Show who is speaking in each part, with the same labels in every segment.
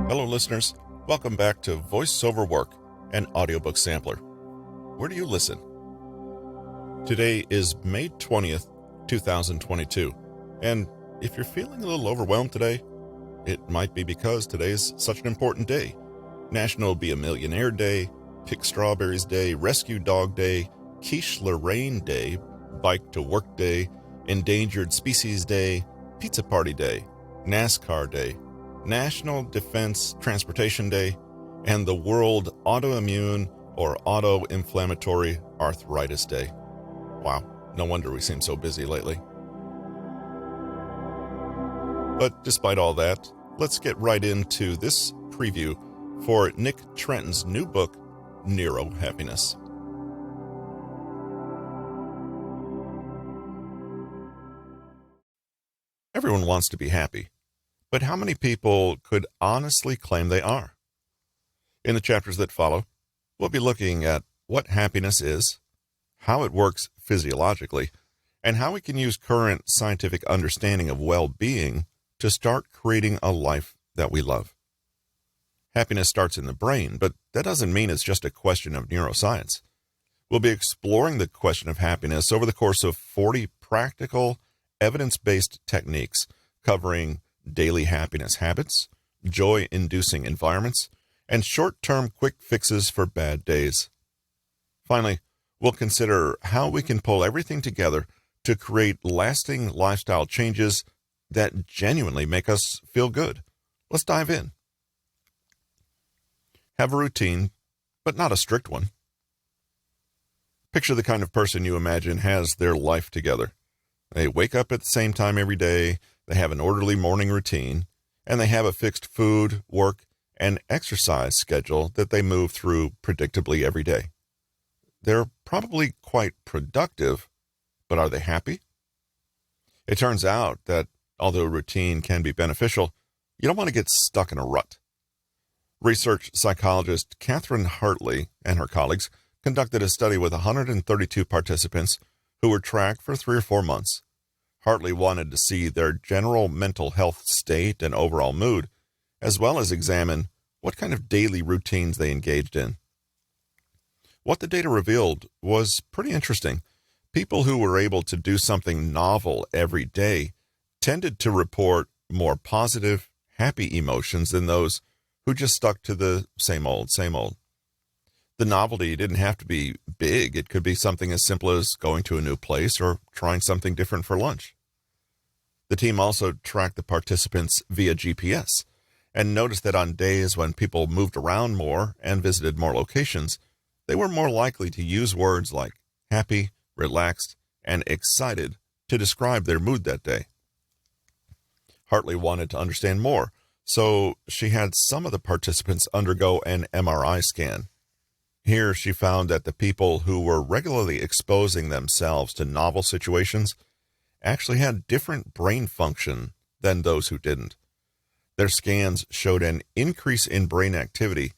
Speaker 1: Hello, listeners. Welcome back to Voice Over Work, an audiobook sampler. Where do you listen? Today is May 20th, 2022, and if you're feeling a little overwhelmed today, it might be because today is such an important day. National Be a Millionaire Day, Pick Strawberries Day, Rescue Dog Day, Quiche Lorraine Day, Bike to Work Day, Endangered Species Day, Pizza Party Day, NASCAR Day, National Defense Transportation Day, and the World Autoimmune or Autoinflammatory Arthritis Day. Wow, no wonder we seem so busy lately. But despite all that, let's get right into this preview for Nick Trenton's new book, Neuro-Happiness. Everyone wants to be happy, but how many people could honestly claim they are? In the chapters that follow, we'll be looking at what happiness is, how it works physiologically, and how we can use current scientific understanding of well-being to start creating a life that we love. Happiness starts in the brain, but that doesn't mean it's just a question of neuroscience. We'll be exploring the question of happiness over the course of 40 practical, evidence-based techniques covering daily happiness habits, joy-inducing environments, and short-term quick fixes for bad days. Finally, we'll consider how we can pull everything together to create lasting lifestyle changes that genuinely make us feel good. Let's dive in. Have a routine, but not a strict one. Picture the kind of person you imagine has their life together. They wake up at the same time every day, they have an orderly morning routine, and they have a fixed food, work, and exercise schedule that they move through predictably every day. They're probably quite productive, but are they happy? It turns out that although routine can be beneficial, you don't want to get stuck in a rut. Research psychologist Catherine Hartley and her colleagues conducted a study with 132 participants who were tracked for 3 or 4 months. Hartley wanted to see their general mental health state and overall mood, as well as examine what kind of daily routines they engaged in. What the data revealed was pretty interesting. People who were able to do something novel every day tended to report more positive, happy emotions than those who just stuck to the same old, same old. The novelty didn't have to be big. It could be something as simple as going to a new place or trying something different for lunch. The team also tracked the participants via GPS and noticed that on days when people moved around more and visited more locations, they were more likely to use words like happy, relaxed, and excited to describe their mood that day. Hartley wanted to understand more, so she had some of the participants undergo an MRI scan. Here she found that the people who were regularly exposing themselves to novel situations actually had different brain function than those who didn't. Their scans showed an increase in brain activity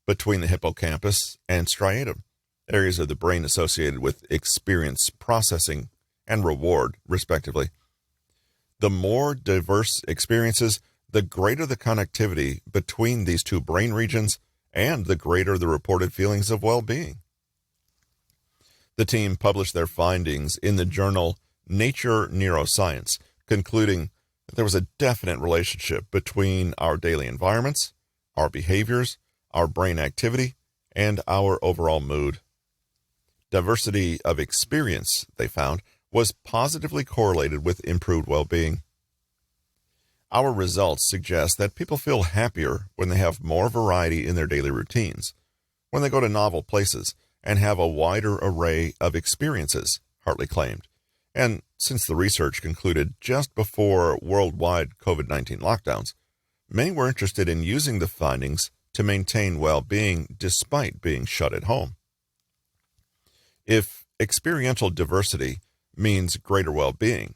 Speaker 1: between the hippocampus and striatum, areas of the brain associated with experience processing and reward, respectively. The more diverse experiences, the greater the connectivity between these two brain regions and the greater the reported feelings of well-being. The team published their findings in the journal Nature Neuroscience, concluding that there was a definite relationship between our daily environments, our behaviors, our brain activity, and our overall mood. Diversity of experience, they found, was positively correlated with improved well-being. Our results suggest that people feel happier when they have more variety in their daily routines, when they go to novel places and have a wider array of experiences, Hartley claimed. And since the research concluded just before worldwide COVID-19 lockdowns, many were interested in using the findings to maintain well-being despite being shut at home. If experiential diversity means greater well-being,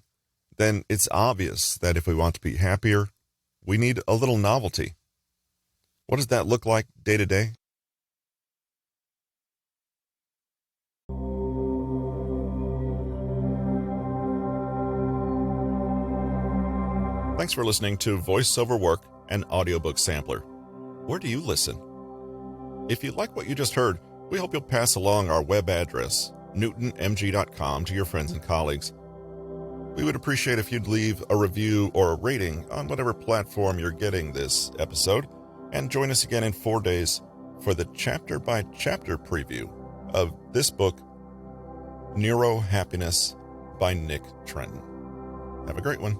Speaker 1: then it's obvious that if we want to be happier, we need a little novelty. What does that look like day to day? Thanks for listening to Voice Over Work, an audiobook sampler. Where do you listen? If you like what you just heard, we hope you'll pass along our web address, newtonmg.com, to your friends and colleagues. We would appreciate if you'd leave a review or a rating on whatever platform you're getting this episode, and join us again in 4 days for the chapter-by-chapter preview of this book, Neuro-Happiness by Nick Trenton. Have a great one.